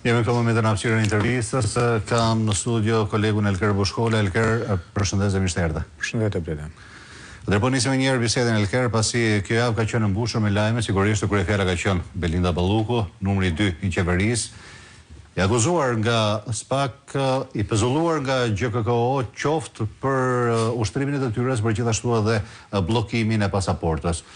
Jemi këto momentin hapësirën e intervistës, kam në studio kolegun Elker Bushkolla. Elker, përshëndetje, mirë se erdhe. Përshëndetje, Bleda. Dhe po nisim një herë bisedën Elker, pasi kjo javë ka qenë mbushur me lajme, sigurisht kryefjala ka qenë Belinda Balluku, numri 2 i qeverisë, i akuzuar nga SPAK, i pezulluar nga GKKO, qoftë për ushtrimin e detyres, për gjithashtu edhe bllokimin e pasaportës.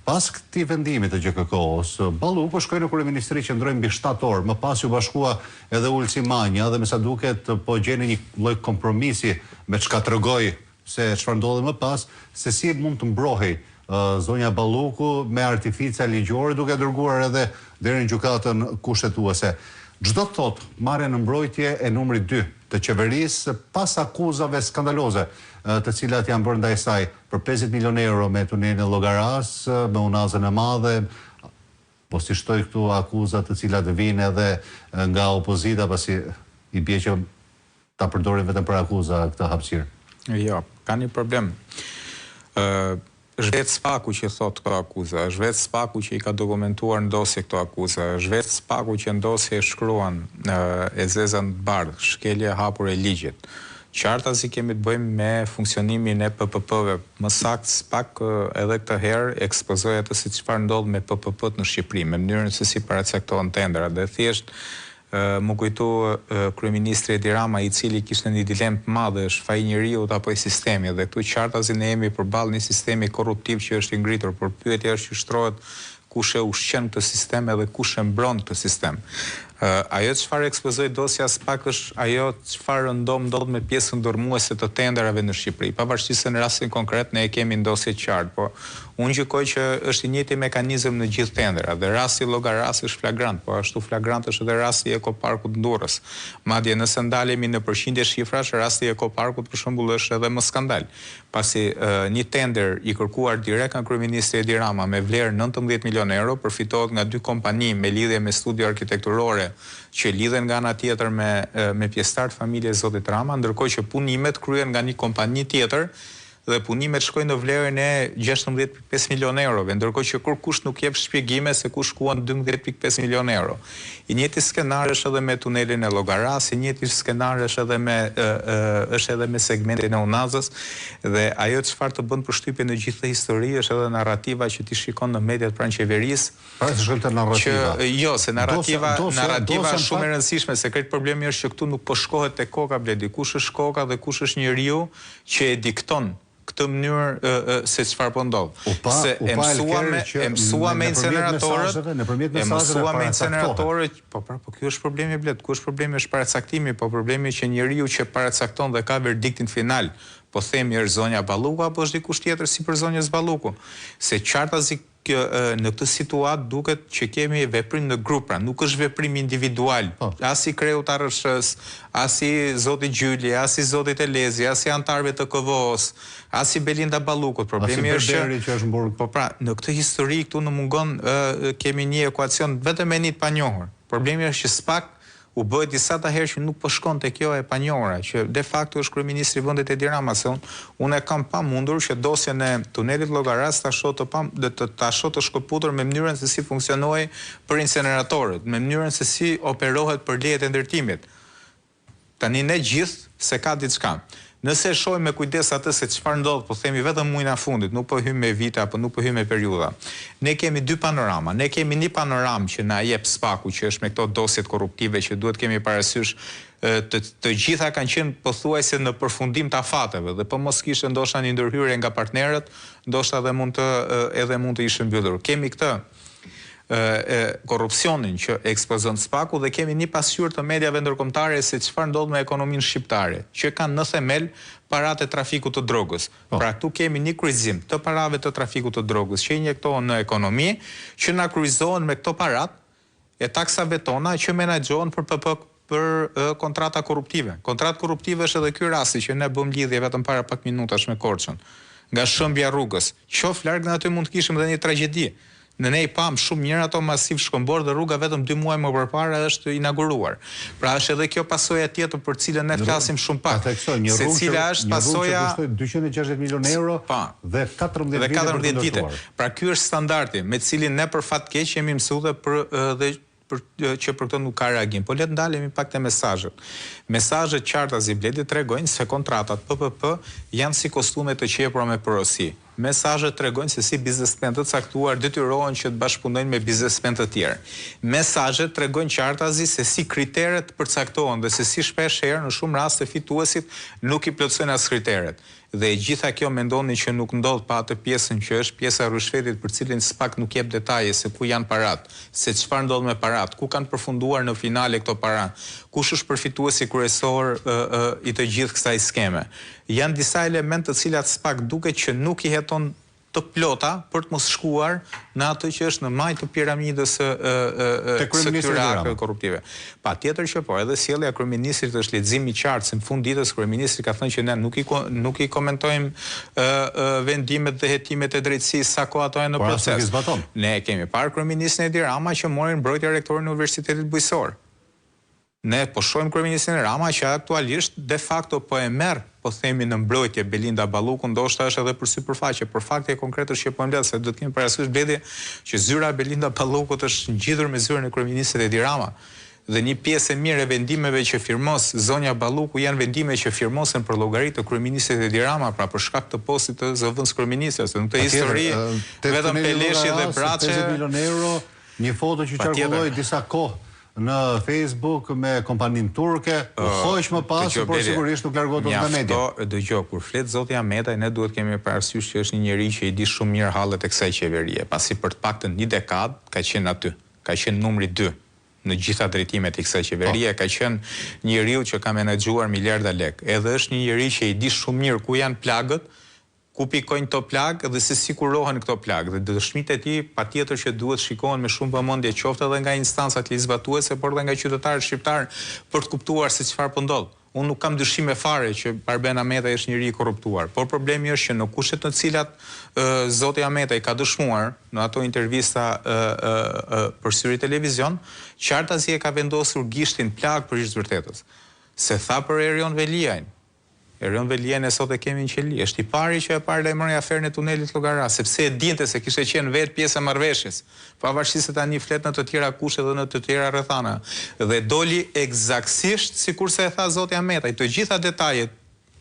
Pas këtij vendimit të GKK-s, Balluku shkoi në kryeministri që ndroi mbi 7 orë, më pas u bashkua edhe Ulci Manja dhe me sa duket po gjeni një lloj kompromisi me çka tregoi se çfarë ndodhi më pas, se si mund të mbrohej zonja Balluku me artificia ligjore duke dërguar edhe deri në gjykatën kushtetuese. Çdo thot marrja në mbrojtje e numri 2 të qeverisë pas akuzave skandaloze të cilat janë bërë ndaj saj për 50 milion euro me tunelin e Llogaras, me unazën e madhe, po si shtoj këtu akuzat të cilat vijnë edhe nga opozita, pasi i bie që ta përdorin vetëm për akuza këtë hapësirë. Jo, ka një problem. Është vetë SPAK-u që thot këto akuza, është vetë SPAK-u që i ka dokumentuar në dosje këto akuza, është vetë SPAK-u që në dosje shkruan e zezën të bardhë, shkelje hapur e ligjit. Qarta si kemi të bëjmë me funksionimin e PPP-ve. Më saktë SPAK edhe këtë herë ekspozoi atë se çfarë ndodh me PPP-t në Shqipëri, me mënyrën se si paraqektohen tendera, dhe thjesht më kujtu kryeministri Edi Rama, i cili kishte një dilemë të madhe, është faji njeriut apo i sistemi, dhe këtu qartazi ne jemi përballë një sistemi korruptiv që është i ngritur, por pyetja është që shtrohet kush e ushqen këtë sistem edhe kush e mbron këtë sistem. Ajo çfarë ekspozoi dosja SPAK është ajo çfarë ndodh me pjesën ndërmuese të tenderave në Shqipëri. Pavarësisht se në rastin konkret ne e kemi ndosje qartë, po unë gjykoj që është i njëjti mekanizëm në gjithë tenderat, dhe rasti Llogaras është flagrant, po ashtu flagrant është edhe rasti Ekoparkut Durrës. Madje nëse ndalemi në përqindje shifrash, rasti Ekoparkut për shembull është edhe më skandal, pasi një tender i kërkuar direkt nga kryeministri Edi Rama me vlerë 19 milion euro përfitohet nga 2 kompani me lidhje me studio arkitekturore që lidhen nga ana tjetër me pjesëtar të familjes zotit Rama, ndërkohë që punimet kryhen nga një kompani tjetër dhe punimet shkojnë në vlerën e 16.5 milion eurove, ndërkohë që kërkush nuk jep shpjegime se ku shkuan 12.5 milion euro. I njëjti skenar është edhe me tunelin e Llogaras, i njëjti skenar është edhe me segmentin e Unazës, dhe ajo çfarë të bën përshtypje në gjithë historinë është edhe narrativa që ti shikon në mediat pranë qeverisë. Para se shkojmë te narrativa. Jo, se narrativa është shumë e rëndësishme, se këtë problemi është që këtu nuk po shkohet te koka, Bledi, kush është koka dhe kush është njeriu që e dikton këtë mënyrë se çfarë po ndodh. Se e mësua me inceneratorët, po ky është problemi, Bled, ku është problemi është paracaktimi, po problemi që njeriu që paracakton dhe ka verdiktin final, po themi është zonja Balluku apo është dikush tjetër sipër zonjës Balluku. Se qartazi në këtë situatë duket që kemi veprim në grup, pra nuk është veprim individual, as i kreut RSH-s, as i zotit Gjyli, as i zotit Elezi, as i antarëve të KVO-s, as i Belinda Ballukut. Problemi është që është mburg. Po pra, në këtë histori këtu në mungon kemi një ekuacion vetëm me një të panjohur. Problemi është që SPAK u bëhet disa ta herë që nuk po shkon te kjo e panjohura, që de facto është kryeministri i vendit Edi Rama, se unë e kam pamundur që dosjen e tunelit Llogaras ta shoh të shkëputur me mënyrën se si funksionoi për inceneratorët, me mënyrën se si operohet për lejet e ndërtimit. Tani ne gjithë se ka diçka. Nëse e shohim me kujdes atë se çfarë ndodh, po themi vetëm muajin e fundit, nuk po hym me vite apo nuk po hym me periudha. Ne kemi 2 panorama. Ne kemi një panoramë që na jep SPAK-u, që është me këto dosjet korruptive që duhet kemi parasysh të gjitha kanë qenë pothuajse në përfundim të afateve, dhe po mos kishte ndoshta një ndërhyrje nga partnerët, ndoshta edhe mund të ishte mbyllur. Kemi këtë korrupsionin që ekspozon SPAK-u dhe kemi një pasqyrë të mediave ndërkombëtare se çfarë ndodh me ekonominë shqiptare, që kanë në themel paratë e trafikut të drogës. Pra këtu kemi një kryqëzim të parave të trafikut të drogës që injektohen në ekonomi, që na kryqëzohen me këto paratë e taksave tona që menaxhohen për kontrata korruptive. Kontratë korruptive është edhe ky rasti që ne bëm lidhje vetëm para pak minutash me Korçën. Nga shëmbja rrugës. Qof larg në aty mund të kishim edhe një tragjedi. Në ne i pam shumë mirë ato masiv shkëmbor dhe rruga vetëm 2 muaj më përpara është inauguruar. Pra është edhe kjo pasojë tjetër për cilën ne flasim shumë pak. Se cila është pasojë që kostoi 260 milionë euro dhe 14 vite. Pra ky është standardi me të cilin ne për fat keq jemi mësuar dhe që për këtë nuk ka reagim. Po le të ndalemi pak te mesazhet. Mesazhet qarta Bledi tregojnë se kontratat PPP janë si kostume të qepura me porosi. Mesazhet tregojnë se si biznesmen të caktuar detyrohen që të bashkëpunojnë me biznesmen të tjerë. Mesazhet tregojnë qartazi se si kriteret përcaktohen dhe se si shpesh herë në shumë raste fituesit nuk i plotësojnë as kriteret. Dhe e gjitha kjo mendoni që nuk ndodh pa atë pjesën që është pjesa e rrushfetit për cilin SPAK nuk jep detaje se ku janë parat, se çfarë ndodh me parat, ku kanë përfunduar në finale këto para, kush është përfituesi kryesor i të gjithë kësaj skeme. Janë disa elementë të cilat SPAK duket që nuk i heton të plota për të mos shkuar në atë që është në majtë të piramidës së këtyre akteve korruptive. Patjetër që po, edhe sjellja e kryeministrit është lexim i qartë, se në fund ditës kryeministri ka thënë që ne nuk i komentojmë vendimet dhe hetimet e drejtësisë sa kohë ato janë në proces. Ne kemi parë kryeministrin Edi Rama që mori mbrojtje rektorin e Universitetit Bujqësor. Ne po shohim kryeministrin Rama që aktualisht de facto po e merr, po themi në mbrojtje Belinda Balluku, ndoshta është edhe për sipërfaqe, por fakti e konkret është që po mbledh se do të kemi parasysh Bledi që zyra e Belinda Ballukut është ngjitur me zyrën e kryeministit Edi Rama. Dhe një pjesë e mirë e vendimeve që firmos zonja Balluku janë vendime që firmosen për llogaritë të kryeministit Edi Rama, pra për shkak të postit të zëvendës kryeministit, në këtë histori vetëm Peleshi dhe Braçe 50 milionë euro, një foto që qarkulloi disa kohë në Facebook me kompaninë turke, hoq më pas, por sigurisht nuk largohet nga media. Dëgjoj, kur flet zoti Ahmetaj, ne duhet kemi parasysh që është një njerëz që i di shumë mirë hallet e kësaj qeverie, pasi për të paktën një dekadë ka qenë aty, ka qenë numri 2 në gjitha drejtimet e kësaj qeverie, ka qenë njeriu që ka menaxhuar miliarda lekë. Edhe është një njerëz që i di shumë mirë ku janë plagët, ku pikojnë këto plagë dhe se si kurohen këto plagë. Dhe dëshmitë e tij patjetër që duhet shikohen me shumë vëmendje, qoftë edhe nga instancat legislatuese, por edhe nga qytetarët shqiptar për të kuptuar se çfarë po ndodh. Unë nuk kam dyshime fare që Arben Ahmetaj është njëri i korruptuar, por problemi është që në kushtet në cilat zoti Ahmetaj ka dëshmuar në ato intervista për syri televizion, qartazi e ka vendosur gishtin plag për ish vërtetës. Se tha për Erion Veliajn. Erion Veliajn e sot e kemi në qeli. Është i pari që e parë lajmëroi aferën e tunelit Llogara, sepse e dinte se kishte qenë vetë pjesë e marrëveshjes, pavarësisht se tani flet në të tjera kushte dhe në të tjera rrethana. Dhe doli eksaktësisht sikurse e tha zoti Ahmetaj. Të gjitha detajet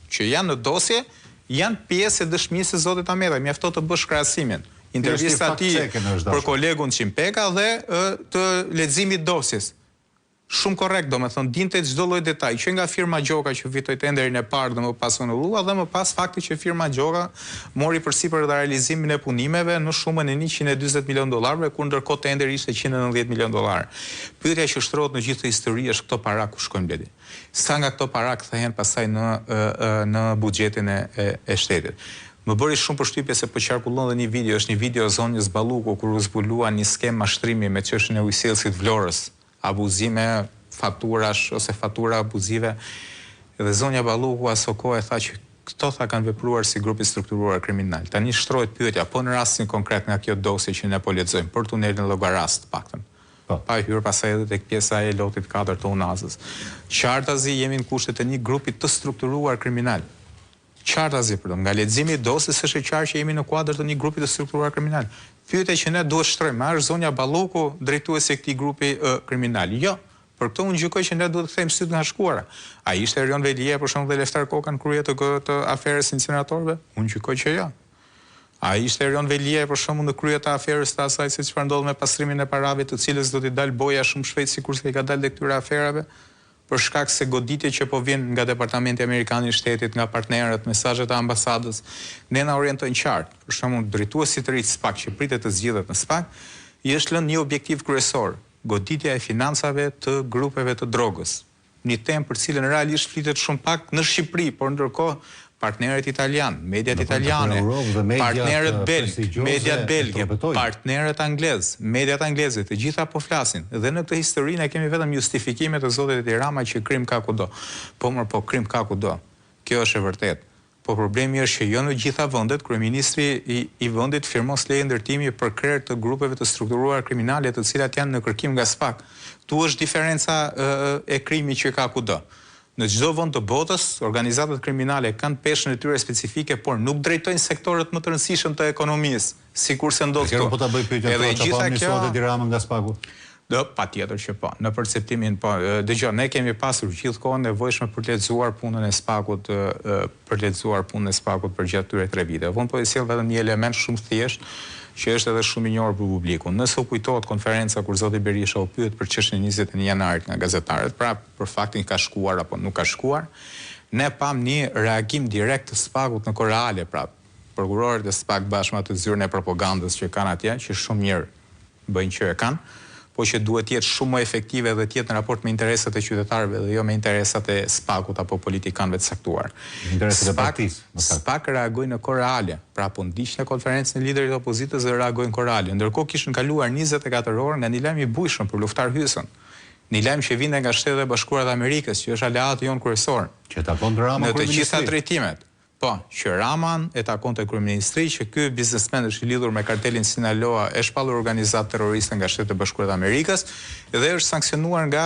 që janë në dosje janë pjesë e dëshmisë së zotit Ahmetaj. Mjafton të bësh krahasimin. Intervista e tij për kolegun Qimpeka dhe të leximit dosjes. Shumë korrekt, domethënë dinte çdo lloj detaj, që nga firma Gjoka që fitoi tenderin e parë dhe më pas honorua dhe më pas fakti që firma Gjoka mori përsipër dhe realizimin e punimeve në shumën e 140 milionë dollarëve, kur ndërkohë tenderi ishte 190 milionë dollarë. Pyetja që shtrohet në gjithë histori është këto para ku shkojnë Bledi. Sa nga këto para kthehen pastaj në buxhetin e shtetit. Më bëri shumë përshtypje se po qarkullon dhe një video, është një video e zonjës Balluku kur u zbulua një skem mashtrimi me çështjen e ujësillësit Vlorës, abuzime, faturash ose fatura abuzive, dhe zonja Balluku aso kohë tha që këto kanë vepruar si grupi strukturuar kriminal. Tani shtrohet pyetja, po në rastin konkret nga kjo dosje që ne po lexojmë për tunelin Llogaras të paktën. Pa hyrë pasaj edhe tek pjesa e lotit 4 të Unazës. Qartazi jemi në kushtet e një grupi të strukturuar kriminal. Qartazi, nga leximi i dosjes është e qartë që jemi në kuadër të një grupi të strukturuar kriminal. Pyetja që ne duhet shtrojmë, a është zonja Balluku drejtuesi e këtij grupi kriminal? Jo. Për këtë unë gjykoj që ne duhet të kthejmë syt nga shkuara. Ai ishte Erion Veliaj për shembull dhe Leftar Koka në krye të aferës incineratorëve? Unë gjykoj që jo. Ai ishte Erion Veliaj për shembull në krye të aferës të asaj se çfarë ndodh me pastrimin e parave, të cilës do t'i dal boja shumë shpejt sikurse i ka dalë këtyre aferave, për shkak se goditje që po vjen nga Departamenti Amerikan i Shtetit, nga partnerët, mesazhet e ambasadës, ne na orientojnë qartë. Për shembull, drejtuesi i ri të SPAK që pritet të zgjidhet në SPAK, i është lënë një objektiv kryesor, goditja e financave të grupeve të drogës. Një temë për cilën realisht flitet shumë pak në Shqipëri, por ndërkohë partnerët italianë, mediat italiane, partnerët belgë, mediat belgë, partnerët anglezë, mediat angleze, të gjitha po flasin. Dhe në këtë histori ne kemi vetëm justifikimet e zotit Edi Rama që krim ka kudo. Po krim ka kudo. Kjo është e vërtetë. Po problemi është që jo në gjitha vendet kryeministri i vendit firmos leje ndërtimi për krerë të grupeve të strukturuar kriminale të cilat janë në kërkim nga SPAK. Tu është diferenca e krimi që ka kudo. Në çdo vend të botës, organizatat kriminale kanë peshën e tyre specifike, por nuk drejtojnë sektorët më të rëndësishëm të ekonomisë, sikurse ndodh këtu. Po ta bëj pyetjen, çfarë ka Edi Rama nga SPAK-u? Patjetër që po. Në perceptimin po, dëgjoj, ne kemi pasur gjithkohë nevojshme për të lexuar punën e SPAK-ut, për gjatë këtyre 3 viteve. Unë po i sjell vetëm një element shumë thjesht që është edhe shumë i njohur për publikun. Nëse u kujtohet konferenca kur zoti Berisha u pyet për çështjen e 21 janarit nga gazetarët, pra për faktin ka shkuar apo nuk ka shkuar, ne pam një reagim direkt të SPAK-ut në kohë reale, pra prokurorët e SPAK bashkë me atë zyrën e propagandës që kanë atje, që shumë mirë bëjnë që e kanë, po që duhet të jetë shumë më efektive dhe të jetë në raport me interesat e qytetarëve dhe jo me interesat e SPAK-ut apo politikanëve të caktuar. Interesat e partisë. SPAK reagoi në kohë reale, pra po ndiqte në konferencën e liderit të opozitës dhe reagoi në kohë reale. Ndërkohë kishin kaluar 24 orë nga një lajm i bujshëm për luftar Hysën. Një lajm që vinte nga Shtetet e Bashkuara të Amerikës, që është aleati jon kryesor. Që takon Rama në të gjitha drejtimet. Po, që Raman e takonte kryeministri, që ky biznesmen është i lidhur me kartelin Sinaloa, e shpallur organizatë terroriste nga Shtetet e Bashkuara të Amerikës dhe është sankcionuar nga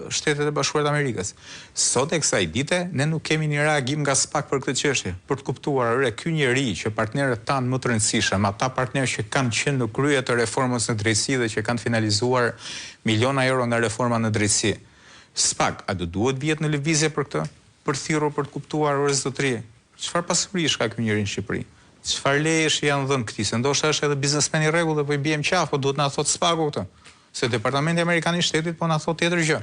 Shtetet e Bashkuara të Amerikës. Sot e kësaj dite ne nuk kemi një reagim nga SPAK për këtë çështje, për të kuptuar ky njeri që partnerët tanë më të rëndësishëm, ata partnerë që kanë qenë në krye të reformës në drejtësi dhe që kanë finalizuar miliona euro nga reforma në drejtësi. SPAK, a do duhet vjet në lëvizje për këtë? Për thirrur për të kuptuar zotëri. Çfarë pasurish ka ky njeri në Shqipëri? Çfarë lejesh janë dhënë këtij? Se ndoshta është edhe biznesmen i rregull dhe po i biem qaf, po duhet na thot SPAK-u këtë. Se Departamenti Amerikan i Shtetit po na thot tjetër gjë.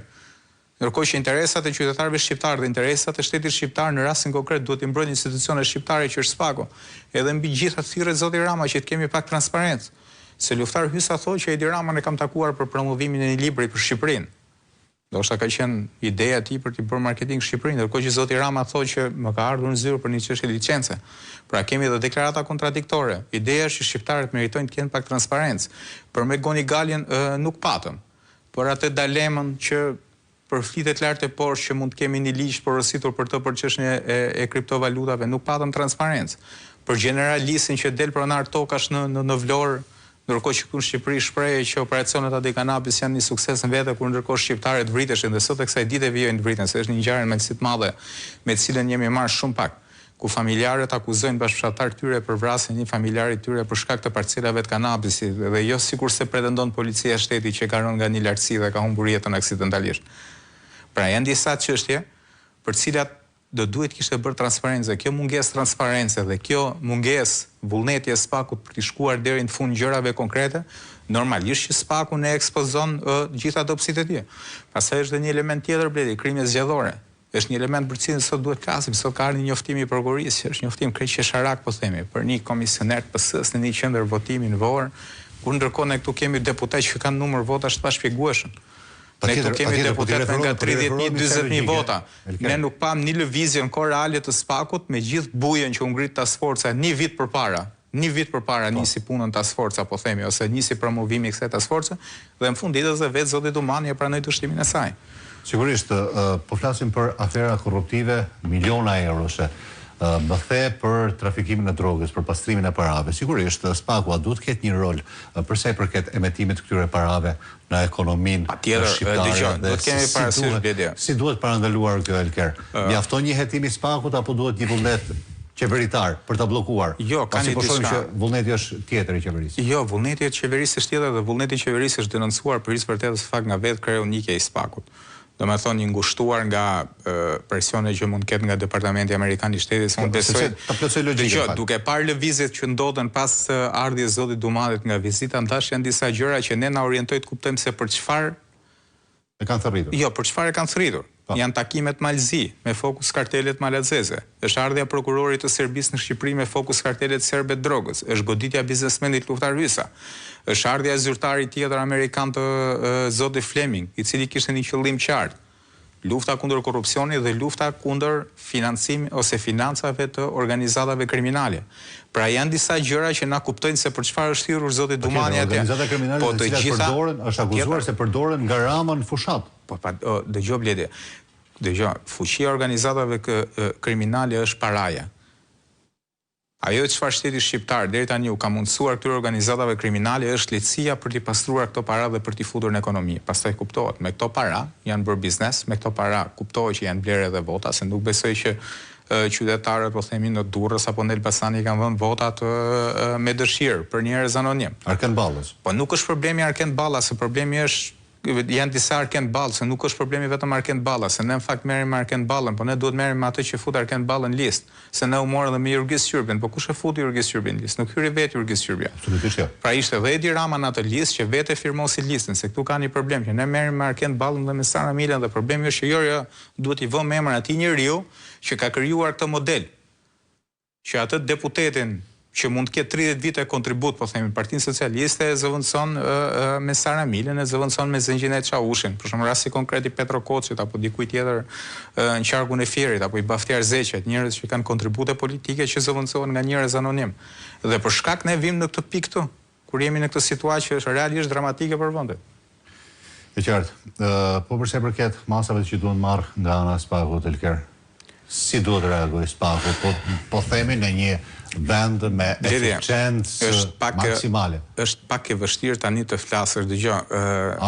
Ndërkohë që interesat e qytetarëve shqiptar dhe interesat e shtetit shqiptar në rastin konkret duhet i mbrojnë institucionet shqiptare që është SPAK-u. Edhe mbi gjitha thirret zoti Rama që të kemi pak transparencë. Se luftar Hysa thotë që Edi Rama ne kam takuar për promovimin e një libri për Shqipërinë. Ndoshta ka qenë ideja e tij për të bërë marketing Shqipërinë, ndërkohë që zoti Rama thotë që më ka ardhur në zyrë për një çështje licence. Pra kemi edhe deklarata kontradiktore. Ideja është që shqiptarët meritojnë të kenë pak transparencë. Për me Goni Galjen nuk patëm. Por atë dalemën që përfitet lart e poshtë që mund të kemi një ligj porositur për të për çështjen e kriptovalutave, nuk patëm transparencë. Për generalistin që del pronar tokash në Vlorë, ndërkohë që këtu në Shqipëri shprehej që operacionet aty kanabis janë një sukses në vete, kur ndërkohë shqiptarët vriteshin dhe sot e kësaj dite vijojnë të vriten, se është një ngjarje me të madhe me të cilën jemi marrë shumë pak, ku familjarët akuzojnë bashkëfshatar tyre për vrasjen e një familjarit tyre për shkak të parcelave të kanabisit dhe jo sikurse pretendon policia e shtetit që ka rënë nga një lartësi dhe ka humbur jetën aksidentalisht. Pra janë disa çështje për të cilat do duhet kishte bërë transparencë. Kjo mungesë transparence dhe kjo mungesë vullneti e SPAK-ut për të shkuar deri në fund gjërave konkrete, normalisht që SPAK-u ne ekspozon gjitha dobësitë e tij. Pastaj është edhe një element tjetër bledi, krimi zgjedhore. Është një element për cilin sot duhet flasim, sot ka ardhur një njoftim i prokurorisë, që është njoftim krejtësharak po themi, për një komisioner të PS-s në një qendër votimi në Vorë, kur ndërkohë ne këtu kemi deputet që kanë numër votash të pashpjegueshëm. Ne këtu kemi deputet me nga 30.000-40.000 vota. Ne nuk pam një lëvizje në kohë reale të SPAK-ut me gjithë bujen që u ngrit task forca një vit përpara nisi punën task forca, po themi, ose nisi promovimi i kësaj task force dhe në fund ditës vetë zoti Dumani e pranoi dështimin e saj. Sigurisht, po flasim për afera korruptive, miliona euroshe. Më the për trafikimin e drogës, për pastrimin e parave. Sigurisht, SPAK-u duhet ketë një rol për sa i përket emetimit këtyre parave në ekonominë shqiptare. Dhe si duhet parandaluar kjo Elker? Mjafton një hetim i SPAK-ut apo duhet një vullnet qeveritar për ta bllokuar? Jo, ka një diçka. Që vullneti është tjetër i qeverisë. Jo, vullneti i qeverisë është tjetër dhe vullneti i qeverisë është denoncuar për vërtetës fakt nga vetë kreonikja i SPAK-ut. Do me thonë një ngushtuar nga presione që mund ketë nga Departamenti Amerikan i Shtetit, se mund besoj, duke parë lëvizjet që ndodhen pas ardhjes zotit Dumanit nga vizita, ndash janë disa gjëra që ne na orientoj të kuptojmë se për çfarë e kanë thërritur. Jo, për çfarë e kanë thërritur. Janë takimet malzi, me fokus kartelet malazeze. Është ardhja prokurorit të Serbisë në Shqipëri me fokus kartelet serbe të drogës. Është goditja biznesmenit luftar Hysa. Është ardhja e zyrtarit tjetër amerikan të zotit Fleming, i cili kishte një qëllim qartë. Lufta kundër korrupsionit dhe lufta kundër financimit ose financave të organizatave kriminale. Pra janë disa gjëra që na kuptojnë se për çfarë është thirrur zoti Dumani atje. Organizata kriminale po të gjitha është akuzuar se përdoren nga Rama në fushat. Po dëgjoj bledi. Dëgjoj, fuqia e organizatave kriminale është paraja. Ajo çfarë shteti shqiptar deri tani u ka mundsuar këtyre organizatave kriminale është lehtësia për t'i pastruar këto para dhe për t'i futur në ekonomi. Pastaj kuptohet, me këto para janë bërë biznes, me këto para kuptohet që janë blerë edhe vota, se nuk besoj që qytetarët, po themi, në Durrës apo në Elbasani kanë dhënë votat me dëshirë për njerëz anonim. Arken Ballas. Po nuk është problemi Arken Ballas, se problemi është janë disa Arkend Ball, se nuk është problemi vetëm Arkend Balla, se ne në fakt merrim me Arkend Ballën, po ne duhet merrim me atë që fut Arkend Ballën në listë, se ne u morëm edhe me Jurgis Qyrbin, po kush e futi Jurgis Qyrbin në listë? Nuk hyri vetë Jurgis Qyrbja. Absolutisht jo. Pra ishte dhe Edi Rama në atë listë që vetë firmosi listën, se këtu ka një problem që ne merrim me Arkend Ballën dhe me Sara Milën dhe problemi është që jo duhet i vëmë emrin atij njeriu që ka krijuar këtë model. Që atë deputetin që mund të ketë 30 vite kontribut, po themi, Partinë Socialiste e zëvendëson me Sara Milën, e zëvendëson me Zëngjinet Çavushin, për shembull rasti konkret i Petro Koçit apo dikujt tjetër në qarkun e Fierit apo i Baftiar Zeqet, njerëz që kanë kontribute politike që zëvendësohen nga njerëz anonim. Dhe për shkak ne vim në këtë pikë këtu, kur jemi në këtë situatë që është realisht dramatike për vendin. E qartë. Po përse përket masave që duhen marrë nga ana e Spakut Elker, si duhet të reagojë Spaku? Po themi në një vend me eficiencë maksimale. Është pak e vështirë tani të flasësh, dëgjoj.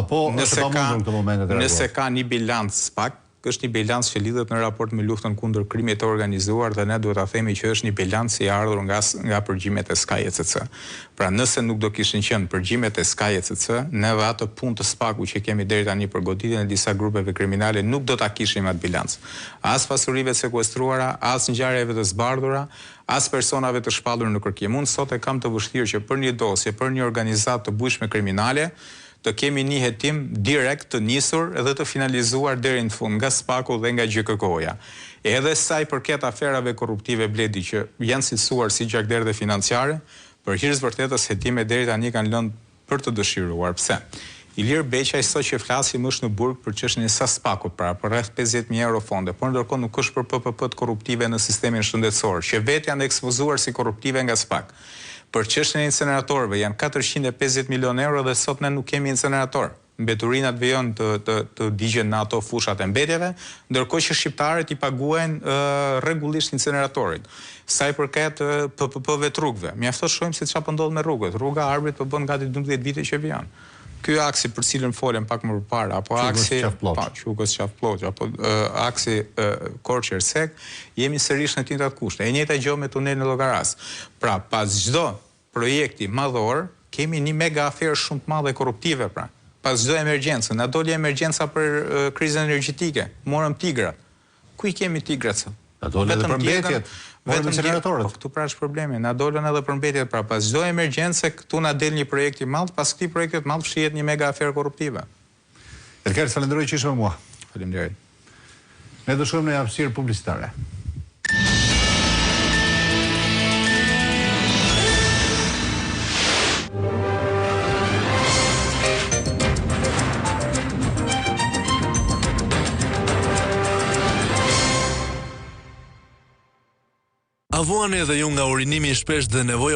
Apo është pamundur në këtë moment të reagosh? Nëse ka një bilanc Spak, është një bilanc që lidhet në raport me luftën kundër krimit të organizuar dhe ne duhet ta themi që është një bilanc i ardhur nga përgjimet e Sky ECC. Pra nëse nuk do kishin qenë përgjimet e Sky ECC, ne dhe atë punë të Spaku që kemi deri tani për goditjen e disa grupeve kriminale nuk do ta kishim atë bilanc. As pasurive të sekuestruara, as ngjarjeve të zbardhura, as personave të shpallur në kërkim. Unë sot e kam të vështirë që për një dosje, për një organizatë të bujshme kriminale, të kemi një hetim direkt të nisur edhe të finalizuar deri në fund nga Spaku dhe nga GKK-ja. Edhe sa i përket aferave korruptive Bledi që janë cilësuar si gjakderdhe financiare, për hir të vërtetës hetime deri tani kanë lënë për të dëshiruar. Pse? Ilir Beqaj sot që flasim është në burg për çështjen e Spakut, pra për rreth 50.000 euro fonde, por ndërkohë nuk është për PPP-t korruptive në sistemin shëndetësor, që vetë janë ekspozuar si korruptive nga Spak. Për çështjen e inceneratorëve janë 450 milion euro dhe sot ne nuk kemi incenerator. Mbeturinat vijon të digjen në ato fushat e mbetjeve, ndërkohë që shqiptarët i paguajnë rregullisht inceneratorit. Sa i përket PPP-ve të rrugëve, mjafton shohim se çfarë po ndodh me rrugët. Rruga Arbrit po bën gati 12 vite që vijon. Ky aksi për cilën folëm pak më përpara, apo aksi Qukës Qafploq, apo aksi Korçë-Ersek, jemi sërish në të njëjtat kushte. E njëjta gjë me tunelin e Llogaras. Pra, pas çdo projekti madhor, kemi një mega aferë shumë të madhe korruptive, pra. Pas çdo emergjencë, na doli emergjenca për krizën energjetike, morëm tigrat. Ku i kemi tigrat sot? Na dolën edhe përmbetjet, vetëm inceneratorët. Po këtu pra është problemi, na dolën edhe përmbetjet, pra pas çdo emergjencë këtu na del një projekt i madh, pas këtij projekti të madh fshihet një mega aferë korruptive. Elker, falenderoj që ishe me mua. Faleminderit. Ne do shkojmë në një hapësirë publicitare. A vuani edhe ju nga urinimi i shpesh dhe nevoja